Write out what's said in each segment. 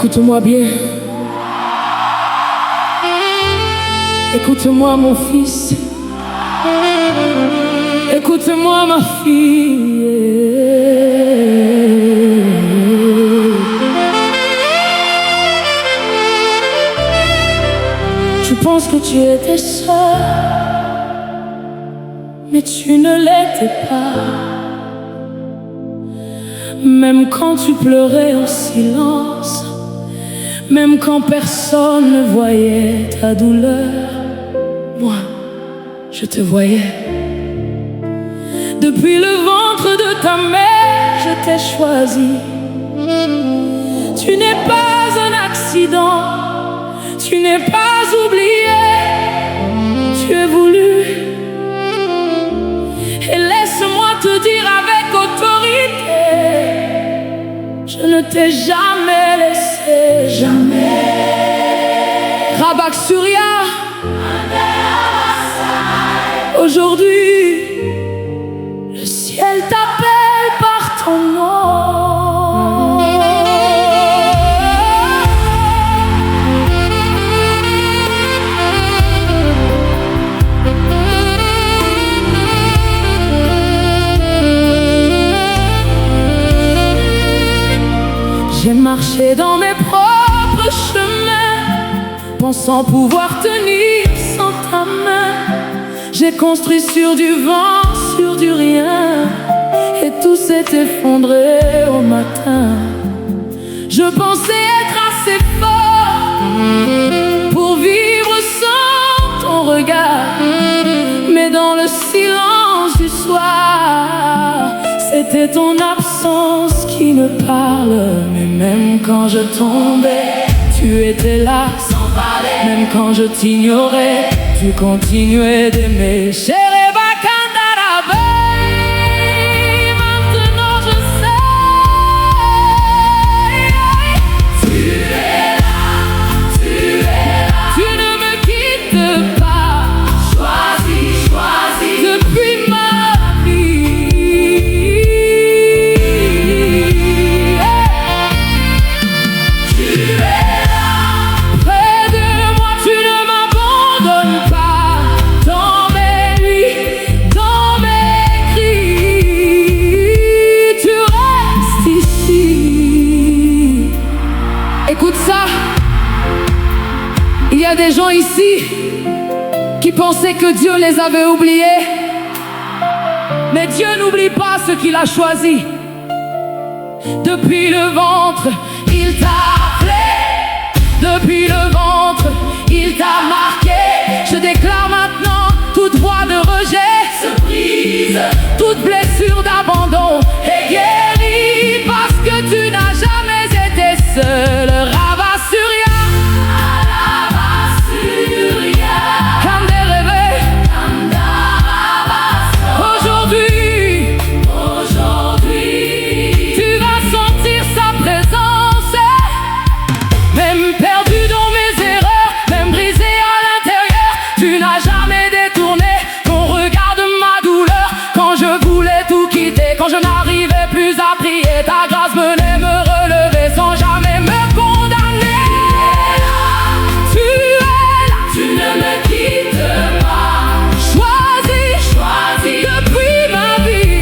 Écoute-moi bien. Écoute-moi mon fils. Écoute-moi ma fille. Tu penses que tu étais seul, mais tu ne l'étais pas. Même quand tu pleurais en silence, même quand personne ne voyait ta douleur, moi, je te voyais. Depuis le ventre de ta mère, je t'ai choisi. Tu n'es pas un accident, tu n'es pas oublié, tu es voulu. Et laisse-moi te dire avec autorité, je ne t'ai jamais laissé, jamais. Rabak Surya, aujourd'hui, le ciel t'appelle par ton nom. J'ai marché dans mes propres chemins, pensant pouvoir tenir sans ta main. J'ai construit sur du vent, sur du rien, et tout s'est effondré au matin. Je pensais être assez fort pour vivre sans ton regard, mais dans le silence du soir, c'était ton absence qui me parle. Mais même quand je tombais, tu étais là sans parler. Même quand je t'ignorais, tu continuais d'aimer. Chérie Bakandarabe, maintenant je sais. Tu es là, tu es là. Tu ne me quittes pas. Choisis, choisis depuis ma vie. Tu es là, près de moi, tu ne m'abandonnes pas. Dans mes nuits, dans mes cris, tu restes ici. Écoute ça, il y a des gens ici qui pensaient que Dieu les avait oubliés. Mais Dieu n'oublie pas ceux qu'il a choisis. Depuis le ventre, il t'a appelé. Depuis le ventre, il t'a marqué. Je déclare maintenant, toute voix de rejet se brise, toute blessure d'abandon est guérie, parce que tu n'as jamais été seul. Rabak Surya, Kanderebe, aujourd'hui, tu vas sentir sa présence. Même perdu dans mes erreurs, même brisé à l'intérieur, tu n'as jamais détourné ton regard de ma douleur. Quand je voulais tout quitter, quand je n'arrivais plus à prier, ta grâce venait me relever sans jamais me condamner. Tu es là, tu ne me quittes pas. Choisis, choisis depuis ma vie.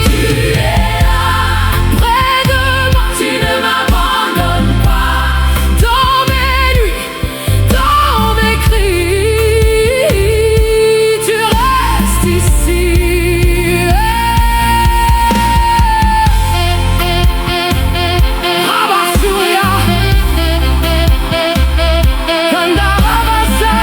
Tu es là, près de moi, tu ne m'abandonnes pas. Dans mes nuits, dans mes cris, tu restes ici. Rabak Surya, Kandarabasai.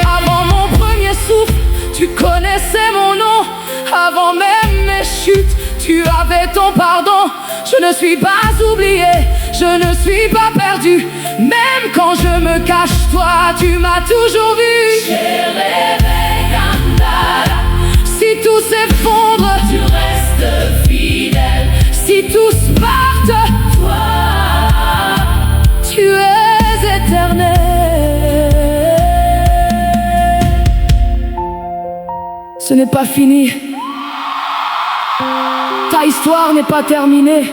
Avant mon premier souffle, tu connaissais mon nom. Avant même mes chutes, tu avais ton pardon. Je ne suis pas oublié, je ne suis pas perdu. Même quand je me cache, toi, tu m'as toujours vu. Si tout s'effondre, tu restes fidèle. Si tous partent, toi, tu es éternel. ce n'est pas fini. Ta histoire n'est pas terminée.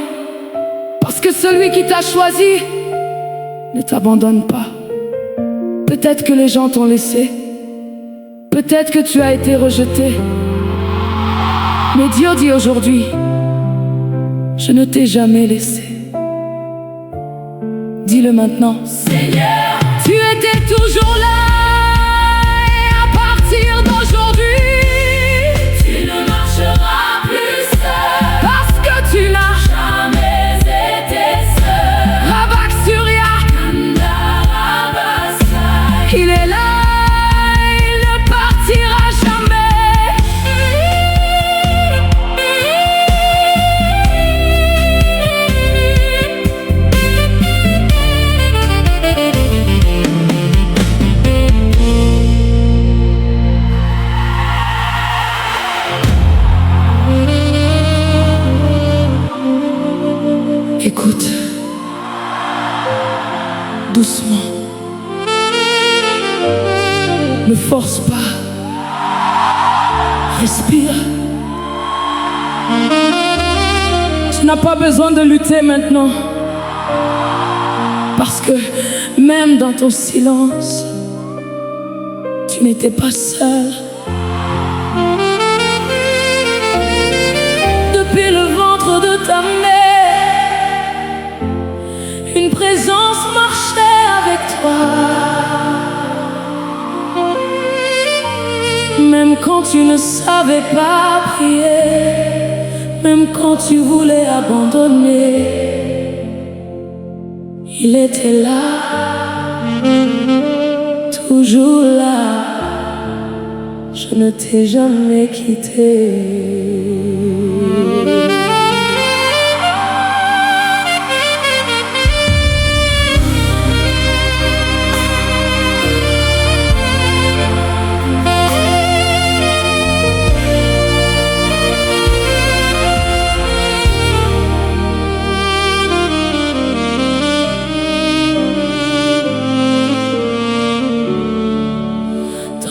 Parce que celui qui t'a choisi ne t'abandonne pas. Peut-être que les gens t'ont laissé. Peut-être que tu as été rejeté. Mais Dieu dit aujourd'hui, je ne t'ai jamais laissé. Dis-le maintenant. Seigneur, tu étais toujours là. Et à partir d'aujourd'hui, tu ne marcheras plus seul. Parce que tu n'as jamais été seul. Rabak Surya, il est là. Écoute, doucement, ne force pas, respire. Tu n'as pas besoin de lutter maintenant, parce que même dans ton silence, tu n'étais pas seul. Depuis le ventre de ta mère, une présence marchait avec toi. Même quand tu ne savais pas prier, même quand tu voulais abandonner, il était là, toujours là. Je ne t'ai jamais quitté.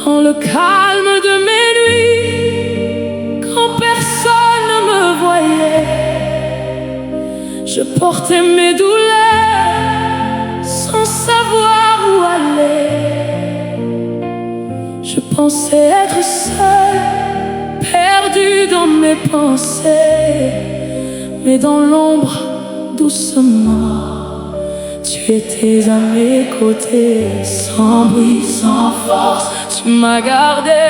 Dans le calme de mes nuits, quand personne ne me voyait, je portais mes douleurs sans savoir où aller. Je pensais être seul, perdu dans mes pensées, mais dans l'ombre, doucement, tu étais à mes côtés, sans bruit, sans force. Tu m'as gardé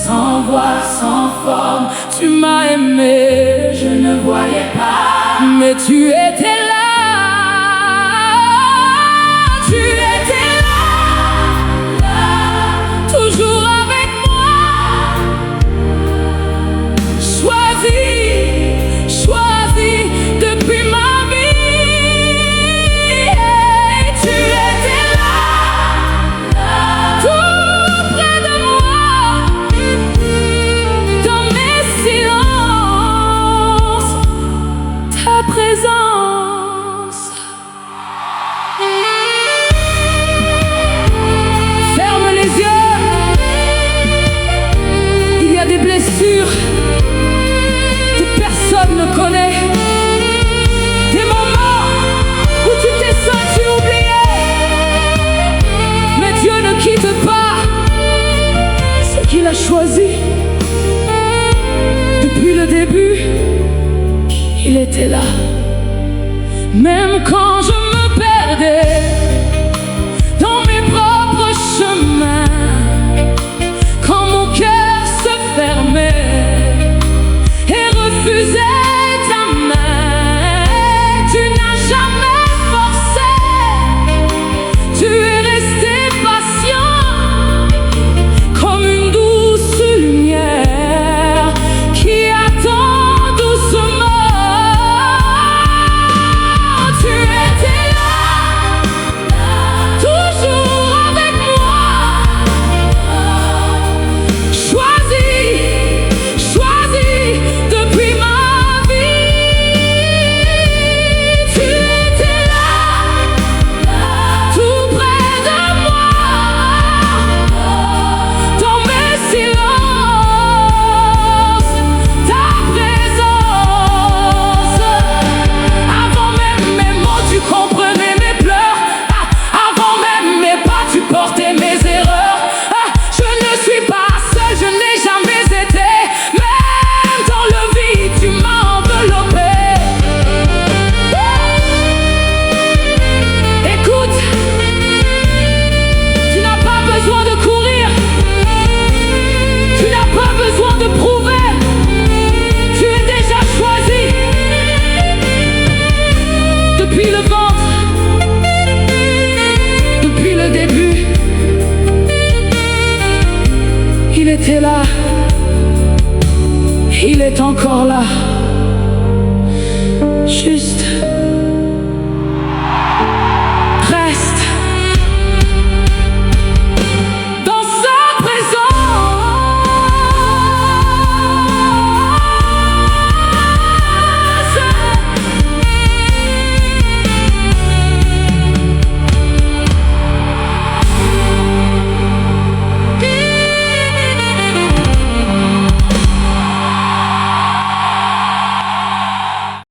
sans voix, sans forme. Tu m'as aimé, je ne voyais pas, mais tu étais là. Tu étais là, toujours avec moi. Choisi depuis ma vie. Tu étais là, tout près de moi, dans mes silences, ta présence. Ferme les yeux, il y a des blessures que personne ne connaît. Des moments où tu t'es senti oublié, mais Dieu ne quitte pas ce qu'il a choisi. Depuis le début, il était là. Même quand je me perdais dans mes propres chemins, quand mon cœur se fermait et refusait ta main, tu n'as jamais forcé. Tu es resté patient, comme une douce lumière qui attend doucement. Tu es était là, il est encore là, juste